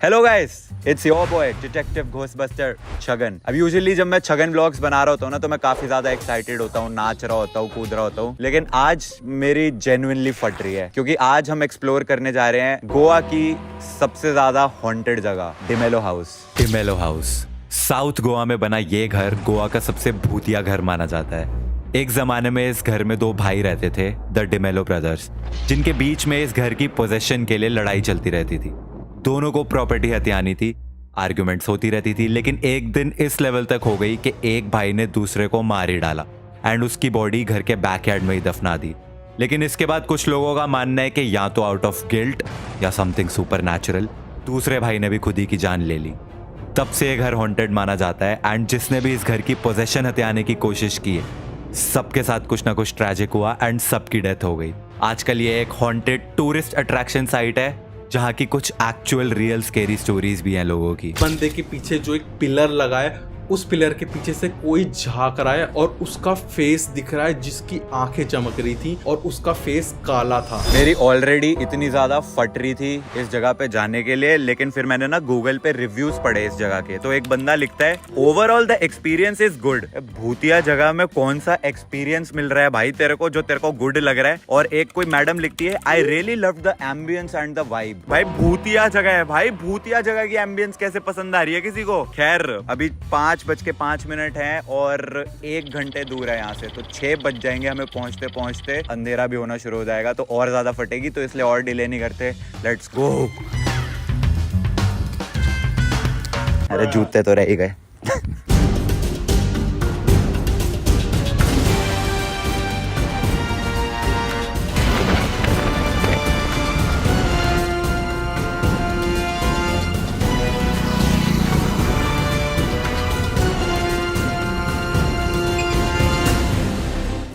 Hello guys, it's your boy detective ghostbuster Chhagan. अब usually जब मैं छगन व्लॉग्स बना रहा होता हूँ ना, तो मैं काफी ज्यादा एक्साइटेड होता हूँ, नाच रहा होता हूँ, कूद रहा होता हूँ। लेकिन आज मेरी जेन्युइनली फट रही है, क्योंकि आज हम एक्सप्लोर करने जा रहे हैं गोवा की सबसे ज्यादा हॉन्टेड जगह, D'Mello house. D'Mello house south Goa में बना ये घर गोवा का सबसे भूतिया घर माना जाता है। एक जमाने में इस घर में दो भाई रहते थे, द डिमेलो ब्रदर्स, जिनके बीच में इस घर की पोजेशन के लिए लड़ाई चलती रहती थी। दोनों को प्रॉपर्टी हथियानी थी, आर्ग्यूमेंट्स होती रहती थी, लेकिन एक दिन इस लेवल तक हो गई कि एक भाई ने दूसरे को मार ही डाला एंड उसकी बॉडी घर के बैकयार्ड में ही दफना दी। लेकिन इसके बाद कुछ लोगों का मानना है कि या तो आउट ऑफ गिल्ट या समथिंग सुपरनैचुरल दूसरे भाई ने भी खुद ही की जान ले ली। तब से ये घर हॉन्टेड माना जाता है एंड जिसने भी इस घर की पोजेशन हथियाने की कोशिश की है, सबके साथ कुछ ना कुछ ट्रैजिक हुआ एंड सबकी डेथ हो गई। आजकल ये एक हॉन्टेड टूरिस्ट अट्रैक्शन साइट है, जहाँ की कुछ एक्चुअल रियल स्केरी स्टोरीज भी हैं लोगों की। बंदे के पीछे जो एक पिलर लगा है, उस पिलर के पीछे से कोई झांक रहा है और उसका फेस दिख रहा है, जिसकी आंखें चमक रही थी और उसका फेस काला था। मेरी ऑलरेडी इतनी ज्यादा फट रही थी इस जगह पे जाने के लिए, लेकिन फिर मैंने ना गूगल पे रिव्यूज पढ़े इस जगह के, तो एक बंदा लिखता है overall the experience is good. भूतिया जगह में कौन सा एक्सपीरियंस मिल रहा है भाई तेरे को जो तेरे को गुड लग रहा है। और एक कोई मैडम लिखती है I really love the ambience and the vibe. भाई भूतिया जगह है, भाई भूतिया जगह की एम्बियंस कैसे पसंद आ रही है किसी को। खैर अभी 5:05 है और 1 घंटे दूर है यहाँ से, तो 6 बज जाएंगे हमें पहुंचते पहुंचते। अंधेरा भी होना शुरू हो जाएगा तो और ज्यादा फटेगी, तो इसलिए और डिले नहीं करते, लेट्स गो। अरे जूते तो रह ही गए।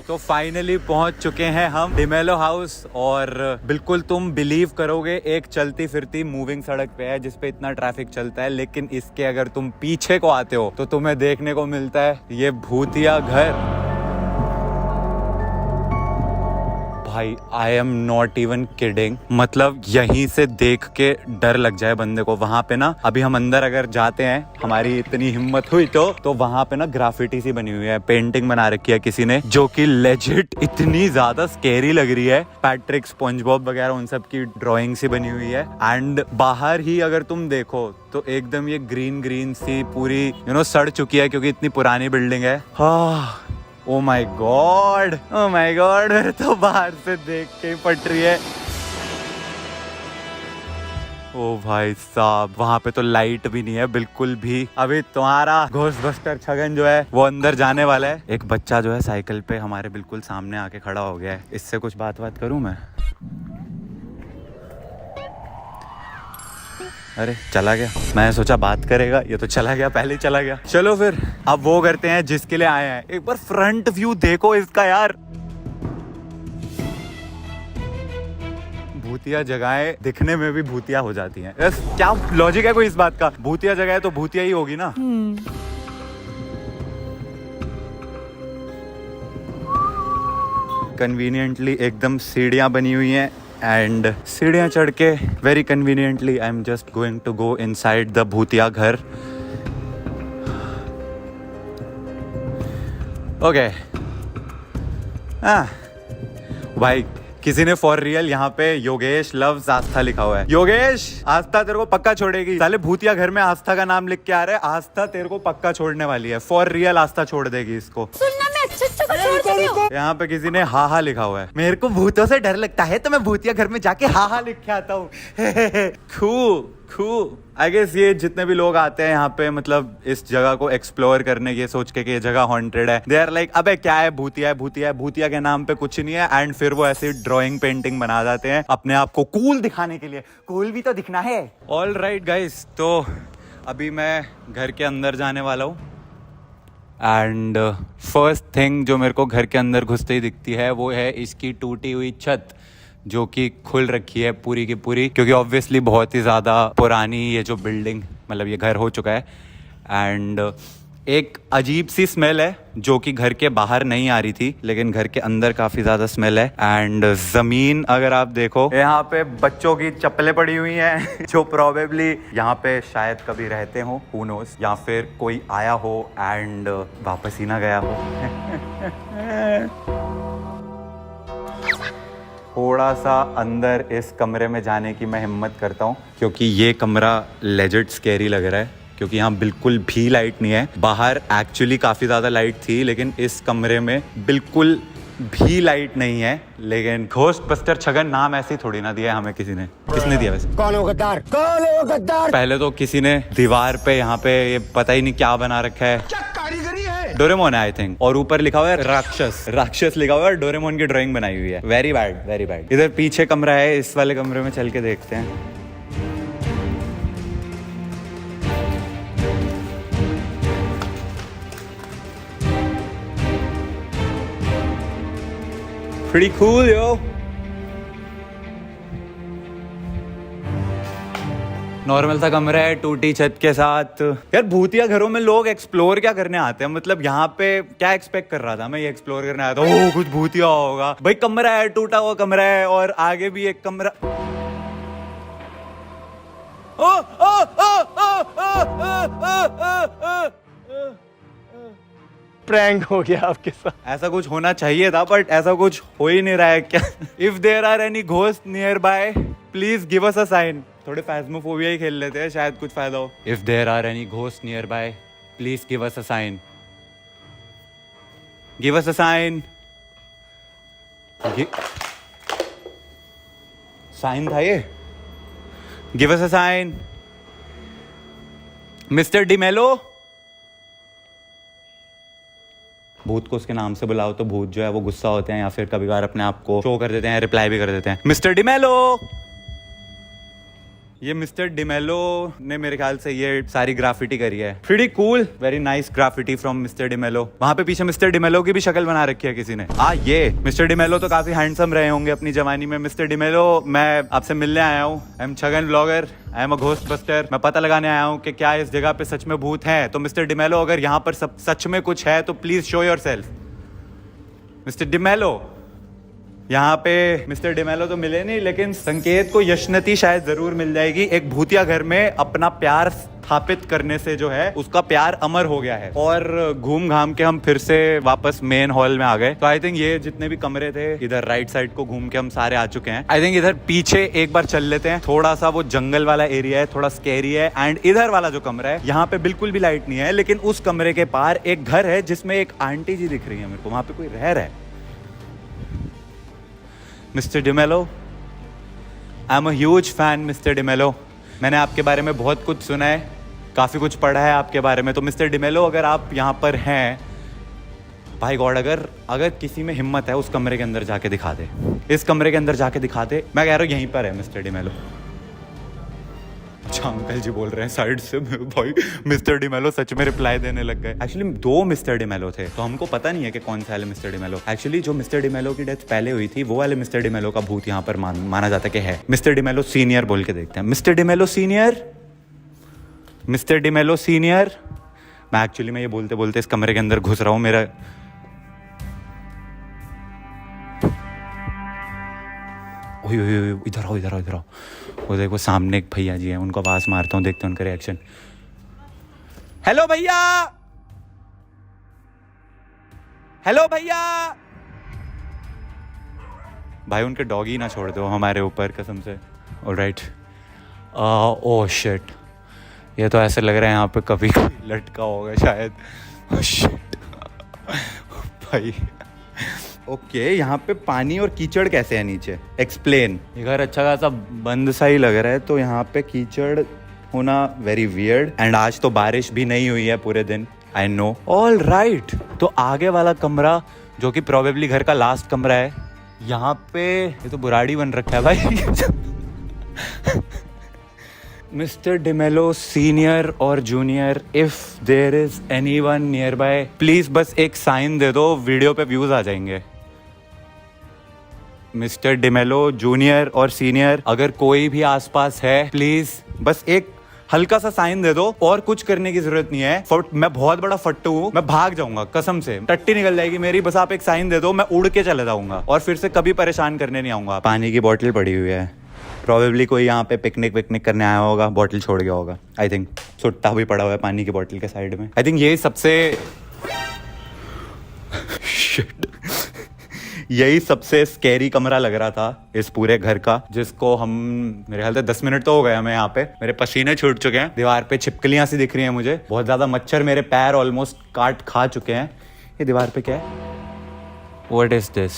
तो फाइनली पहुंच चुके हैं हम डिमेलो हाउस, और बिल्कुल तुम बिलीव करोगे एक चलती फिरती मूविंग सड़क पे है जिसपे इतना ट्रैफिक चलता है, लेकिन इसके अगर तुम पीछे को आते हो तो तुम्हें देखने को मिलता है ये भूतिया घर। भाई I am not even kidding, मतलब यहीं से देख के डर लग जाए बंदे को। वहां पे ना अभी हम अंदर अगर जाते हैं, हमारी इतनी हिम्मत हुई तो वहां पे ना ग्राफिटी सी बनी हुई है, पेंटिंग बना रखी है किसी ने, जो कि लेजिट इतनी ज्यादा स्केरी लग रही है। पैट्रिक, स्पंजबॉब वगैरह उन सब की ड्राइंग सी बनी हुई है। एंड बाहर ही अगर तुम देखो तो एकदम ये ग्रीन ग्रीन सी पूरी सड़ चुकी है, क्योंकि इतनी पुरानी बिल्डिंग है। Oh my God, oh my God, मेरे तो बाहर से देख के ही फट रही है। ओ भाई साहब, वहां पे तो लाइट भी नहीं है बिल्कुल भी। अभी तुम्हारा घोस्टबस्टर छगन जो है वो अंदर जाने वाला है। एक बच्चा जो है साइकिल पे हमारे बिल्कुल सामने आके खड़ा हो गया है। इससे कुछ बात करूं मैं? अरे चला गया, मैं सोचा बात करेगा, ये तो चला गया, पहले ही चला गया। चलो फिर अब वो करते हैं जिसके लिए आए हैं। एक बार फ्रंट व्यू देखो इसका यार। भूतिया जगहें दिखने में भी भूतिया हो जाती हैं। क्या लॉजिक है कोई इस बात का? भूतिया जगह है तो भूतिया ही होगी ना। कन्वीनियंटली एकदम सीढ़ियां बनी हुई हैं, एंड सीढ़ियां चढ़ के very conveniently I am just going to go inside the भूतिया घर। ओके भाई, किसी ने फॉर रियल यहाँ पे योगेश लव्स आस्था लिखा हुआ है। योगेश, आस्था तेरे को पक्का छोड़ेगी। साले भूतिया घर में आस्था का नाम लिख के आ रहे हैं, आस्था तेरे को पक्का छोड़ने वाली है। फॉर रियल आस्था छोड़ देगी इसको। यहाँ पे किसी ने हा लिखा हुआ है। मेरे को भूतों से डर लगता है तो मैं भूतिया घर में जाके हा लिख के आता हूँ। आई गेस ये जितने भी लोग आते हैं यहाँ पे, मतलब इस जगह को एक्सप्लोर करने के सोच के कि ये जगह हॉन्टेड है, दे आर लाइक अबे क्या है, भूतिया है, भूतिया है, भूतिया के नाम पे कुछ नहीं है। एंड फिर वो ऐसी ड्राइंग पेंटिंग बना जाते हैं अपने आप को कूल दिखाने के लिए। कूल भी तो दिखना है। ऑल राइट गाइस, तो अभी मैं घर के अंदर जाने वाला हूँ। एंड फर्स्ट थिंग जो मेरे को घर के अंदर घुसते ही दिखती है वो है इसकी टूटी हुई छत, जो कि खुल रखी है पूरी की पूरी, क्योंकि ऑब्वियसली बहुत ही ज़्यादा पुरानी ये जो बिल्डिंग, मतलब ये घर हो चुका है। एंड एक अजीब सी स्मेल है जो कि घर के बाहर नहीं आ रही थी, लेकिन घर के अंदर काफी ज्यादा स्मेल है। एंड जमीन अगर आप देखो, यहाँ पे बच्चों की चप्पलें पड़ी हुई हैं जो प्रोबेबली यहाँ पे शायद कभी रहते हो, हू नोस, या फिर कोई आया हो एंड वापस ही ना गया हो। थोड़ा सा अंदर इस कमरे में जाने की मैं हिम्मत करता हूँ, क्योंकि ये कमरा लेजिट स्कैरी लग रहा है, क्योंकि यहाँ बिल्कुल भी लाइट नहीं है। बाहर एक्चुअली काफ़ी ज़्यादा लाइट थी, लेकिन इस कमरे में बिल्कुल भी लाइट नहीं है। लेकिन घोस्टबस्टर छगन नाम ऐसे ही थोड़ी ना दिया है हमें किसी ने। किसने दिया वैसे? कौन हो गद्दार? कौन हो गद्दार? पहले तो किसी ने दीवार पे यहाँ पे ये पता ही नहीं क्या बना रखा है, क्या कारीगरी है, डोरेमोन है आई थिंक, और ऊपर लिखा हुआ है राक्षस, राक्षस लिखा हुआ है, डोरेमोन की ड्राइंग बनाई हुई है। Very bad, very bad. इधर पीछे कमरा है, इस वाले कमरे में चल के देखते हैं। Pretty cool, yo. नॉर्मल सा कमरा है, टूटी छत के साथ। यार भूतिया घरों में लोग एक्सप्लोर क्या करने आते हैं? मतलब यहाँ पे क्या एक्सपेक्ट कर रहा था मैं? ये एक्सप्लोर करने आया था, ओह कुछ भूतिया होगा। भाई कमरा है, टूटा हुआ कमरा है, और आगे भी एक कमरा। प्रैंक हो गया आपके साथ। ऐसा कुछ होना चाहिए था, बट ऐसा कुछ हो ही नहीं रहा है क्या? If there are any ghost nearby please give us a sign. थोड़े फैस्मोफोबिया ही खेल लेते हैं, शायद कुछ फायदा हो। If there are any ghost nearby please give us a sign, give us a sign. Sign था ये, give us a sign. Mister DeMello. भूत को उसके नाम से बुलाओ तो भूत जो है वो गुस्सा होते हैं, या फिर कभी बार अपने आप को शो कर देते हैं, रिप्लाई भी कर देते हैं। मिस्टर डिमेलो। ये मिस्टर डिमेलो ने मेरे ख्याल से ये सारी ग्राफिटी करी है। Pretty cool, very nice graffiti from mister D'Mello. वहां पे पीछे मिस्टर डिमेलो की भी शक्ल बना रखी है किसी ने। ये मिस्टर डिमेलो तो काफी हैंडसम रहे होंगे अपनी जवानी में। मिस्टर डिमेलो, मैं आपसे मिलने आया हूँ। I am Chhagan blogger, I am a ghostbuster. मैं पता लगाने आया हूँ कि क्या इस जगह पे सच में भूत है। तो मिस्टर डिमेलो, अगर यहाँ पर सच में कुछ है तो please show yourself. Mister D'Mello. यहाँ पे मिस्टर डिमेलो तो मिले नहीं, लेकिन संकेत को यशनती शायद जरूर मिल जाएगी। एक भूतिया घर में अपना प्यार स्थापित करने से जो है उसका प्यार अमर हो गया है। और घूम घाम के हम फिर से वापस मेन हॉल में आ गए। तो आई थिंक ये जितने भी कमरे थे इधर राइट साइड को घूम के हम सारे आ चुके हैं। आई थिंक इधर पीछे एक बार चल लेते हैं। थोड़ा सा वो जंगल वाला एरिया है, थोड़ा स्कैरी है। एंड इधर वाला जो कमरा है, यहाँ पे बिल्कुल भी लाइट नहीं है, लेकिन उस कमरे के पार एक घर है जिसमें एक आंटी जी दिख रही है मेरे को। वहां पे कोई रह रहा है। Mister D'Mello, I am a huge fan mister D'Mello. मैंने आपके बारे में बहुत कुछ सुना है, काफ़ी कुछ पढ़ा है आपके बारे में। तो मिस्टर डिमेलो, अगर आप यहाँ पर हैं, भाई गॉड, अगर किसी में हिम्मत है उस कमरे के अंदर जाके दिखा दे, इस कमरे के अंदर जाके दिखा दे। मैं कह रहा हूँ यहीं पर है मिस्टर डिमेलो। अच्छा अंकल जी बोल रहे हैं साइड से। भाई मिस्टर डिमेलो सच में रिप्लाई देने लग गए। एक्चुअली 2 मिस्टर डिमेलो थे, तो हमको पता नहीं है कि कौन सा वाले मिस्टर डिमेलो। एक्चुअली जो मिस्टर डिमेलो की डेथ पहले हुई थी, वो वाले मिस्टर डिमेलो का भूत यहाँ पर माना जाता है कि है। मिस्टर डिमेलो सीनियर बोल के देखते हैं। Mister DeMello senior, mister DeMello senior. मैं एक्चुअली मैं ये बोलते बोलते इस कमरे के अंदर घुस रहा हूँ। मेरा इधर आओ, इधर आओ, इधर आओ। वो देखो सामने एक भैया जी हैं, उनको आवाज मारता हूँ, देखते हैं उनका रिएक्शन। हेलो भैया, हेलो भैया। भाई उनके डॉगी ना छोड़ दो हमारे ऊपर कसम से। ऑलराइट। ओह शिट, ये तो ऐसे लग रहा है यहाँ पे कभी लटका होगा शायद। ओह शिट भाई। ओके, यहाँ पे पानी और कीचड़ कैसे है नीचे? एक्सप्लेन। ये घर अच्छा खासा बंद सा ही लग रहा है, तो यहाँ पे कीचड़ होना वेरी वियर्ड। एंड आज तो बारिश भी नहीं हुई है पूरे दिन। I know. ऑल राइट, तो आगे वाला कमरा जो कि प्रोबेबली घर का लास्ट कमरा है, यहाँ पे ये तो बुराड़ी बन रखा है भाई। मिस्टर डिमेलो सीनियर और junior, if there is anyone nearby please बस एक साइन दे दो, वीडियो पे व्यूज आ जाएंगे। मिस्टर डिमेलो जूनियर और सीनियर, अगर कोई भी आसपास है प्लीज बस एक हल्का सा साइन दे दो और कुछ करने की जरूरत नहीं है। मैं बहुत बड़ा फट्टू हूँ, मैं भाग जाऊंगा कसम से, टट्टी निकल जाएगी मेरी। बस आप एक साइन दे दो, मैं उड़ के चले जाऊंगा और फिर से कभी परेशान करने नहीं आऊंगा। पानी की बोतल पड़ी हुई है, प्रोबेबली कोई यहाँ पे पिकनिक करने आया होगा, बोतल छोड़ गया होगा। आई थिंक सुट्टा भी पड़ा हुआ है पानी की बोतल के साइड में। आई थिंक यही सबसे यही सबसे स्कैरी कमरा लग रहा था इस पूरे घर का, जिसको हम मेरे ख्याल से 10 मिनट तो हो गए हमें यहाँ पे। मेरे पसीने छूट चुके हैं, दीवार पे छिपकलियां सी दिख रही हैं मुझे, बहुत ज्यादा मच्छर मेरे पैर ऑलमोस्ट काट खा चुके हैं। ये दीवार पे क्या है? What is this?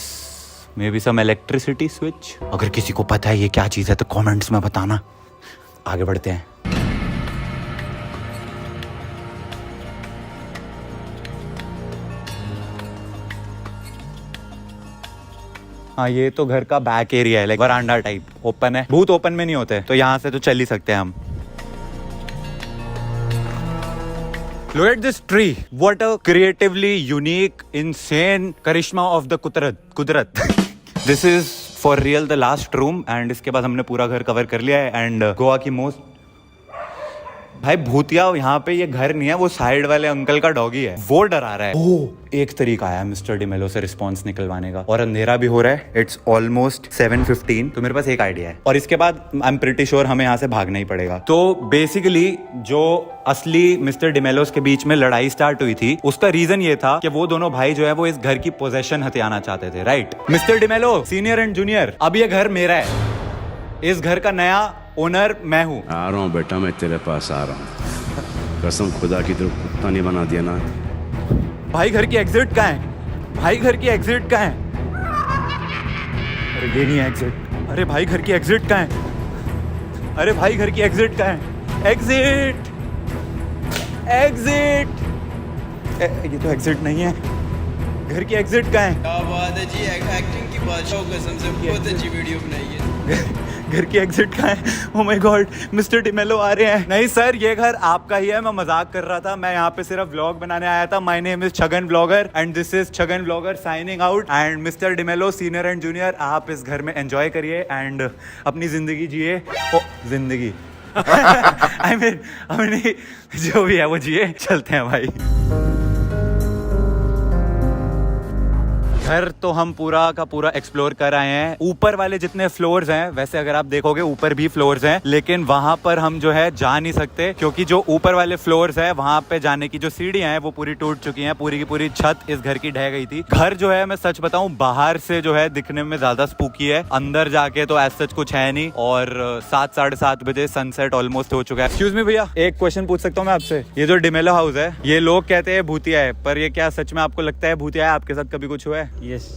Maybe some electricity switch. अगर किसी को पता है ये क्या चीज है तो कमेंट्स में बताना। आगे बढ़ते हैं। हाँ, ये तो घर का बैक एरिया है, लाइक वरांडा टाइप, ओपन है। भूत ओपन में नहीं होते, तो यहाँ से तो चल ही सकते हैं हम। Look at this tree. What a creatively unique, insane charisma of the कुदरत। This is for real the last room, and इसके बाद हमने पूरा घर कवर कर लिया है। एंड गोवा की मोस्ट भाई भूतिया यहाँ पे ये घर नहीं है, वो साइड वाले अंकल का डॉगी है, वो डरा रहा है। ओह, एक तरीका आया मिस्टर डिमेलो से रिस्पॉन्स निकलवाने का, और अंधेरा भी हो रहा है। It's almost 7:15। तो मेरे पास एक आइडिया है, और इसके बाद आई एम प्रिटी श्योर हमें यहाँ से भागना ही पड़ेगा। तो बेसिकली जो असली मिस्टर डिमेलोस के बीच में लड़ाई स्टार्ट हुई थी, उसका रीजन ये था कि वो दोनों भाई जो है वो इस घर की पोजेशन हथियाना चाहते थे, right? Mister DeMello senior and junior, अब ये घर मेरा है, इस घर का नया ओनर मैं हूँ। आ रहा हूँ बेटा, मैं तेरे पास आ रहा हूँ। कसम खुदा की, तरफ कुत्ता नहीं बना दिया ना। भाई घर की एग्जिट कहाँ है? भाई घर की एग्जिट कहाँ है? अरे ये नहीं है एग्जिट। अरे भाई घर की एग्जिट कहाँ है? अरे भाई घर की एग्जिट कहाँ है? Exit, exit. ये तो एग्जिट नहीं है। घर की एग्जिट कहाँ है? क्या बात है जी, एक्टिंग की बादशाह, कसम से बहुत अच्छी वीडियो बनाई है। घर की एग्जिट कहाँ है? Oh my god, mister D'Mello आ रहे हैं। नहीं सर, ये घर आपका ही है, मैं मजाक कर रहा था। मैं यहाँ पे सिर्फ व्लॉग बनाने आया था। My name is Chhagan vlogger and this is Chhagan vlogger signing out. And mister DeMello senior and junior, आप इस घर में एंजॉय करिए एंड अपनी जिंदगी जिए। ओ जिंदगी आई मीन जो भी है वो जिए। चलते हैं भाई। घर तो हम पूरा का पूरा एक्सप्लोर कर आए हैं। ऊपर वाले जितने फ्लोर्स हैं, वैसे अगर आप देखोगे ऊपर भी फ्लोर्स हैं, लेकिन वहां पर हम जो है जा नहीं सकते, क्योंकि जो ऊपर वाले फ्लोर्स है वहां पे जाने की जो सीढ़ियां हैं वो पूरी टूट चुकी हैं। पूरी की पूरी छत इस घर की ढह गई थी। घर जो है मैं सच बताऊं, बाहर से जो है दिखने में ज्यादा स्पूकी है, अंदर जाके तो ऐसा सच कुछ है नहीं। और 7 साढ़े 7 बजे सनसेट ऑलमोस्ट हो चुका है। एक्सक्यूज मी भैया, एक क्वेश्चन पूछ सकता हूँ मैं आपसे? ये जो डिमेलो हाउस है, ये लोग कहते हैं भूतिया है, पर ये क्या सच में आपको लगता है भूतिया है? आपके साथ कभी कुछ हुआ है? यस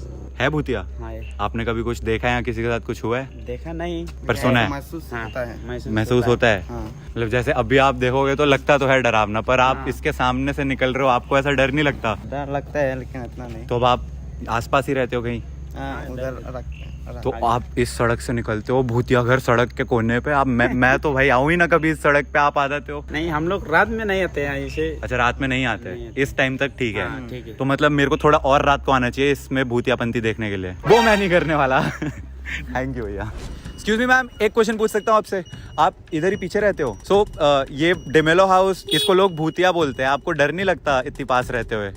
है भूतिया? हाँ, आपने कभी कुछ देखा है या किसी के साथ कुछ हुआ है? देखा नहीं, पर सुना है? महसूस होता है। महसूस होता है। हाँ। मतलब जैसे अभी आप देखोगे तो लगता तो है डरावना, पर आप इसके सामने से निकल रहे हो, आपको ऐसा डर नहीं लगता? डर लगता है लेकिन इतना नहीं। तो अब आप आसपास ही रहते हो कहीं? उधर रखते। तो आप इस सड़क से निकलते हो, भूतिया घर सड़क के कोने पे। आप मैं तो भाई आऊँ ही ना कभी इस सड़क पे, आप आ जाते हो? नहीं, हम लोग रात में नहीं आते हैं ऐसे। अच्छा, रात में नहीं आते? इस टाइम तक ठीक है। हाँ, ठीक है। तो मतलब मेरे को थोड़ा और रात को आना चाहिए इसमें भूतियापंती देखने के लिए। वो मैं नहीं करने वाला। थैंक यू भैया। एक्सक्यूज मी मैम, एक क्वेश्चन पूछ सकता हूँ आपसे? आप इधर ही पीछे रहते हो? सो ये डिमेलो हाउस, इसको लोग भूतिया बोलते हैं, आपको डर नहीं लगता इतनी पास रहते हुए?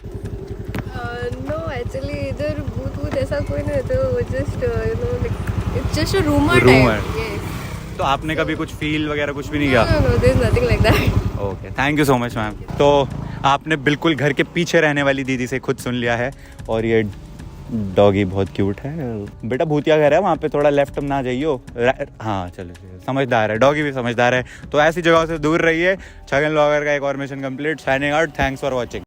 नो एक्चुअली इधर भूत ऐसा कोई नहीं रहता, वो just you know like it's just a rumour type. Yes. तो आपने कभी कुछ फील वगैरह कुछ भी नहीं किया? No, there is nothing like that. Okay, thank you so much ma'am. तो आपने बिल्कुल घर के पीछे रहने वाली दीदी से खुद सुन लिया है। और ये डॉगी बहुत क्यूट है। बेटा भूतिया घर है, वहाँ पे थोड़ा लेफ्ट ना जाइयो। हाँ चलो, समझदार है, डॉगी भी समझदार है। तो ऐसी जगहों से दूर रहिए। छगन व्लॉगर का एक और mission complete. Signing out. Thanks for watching.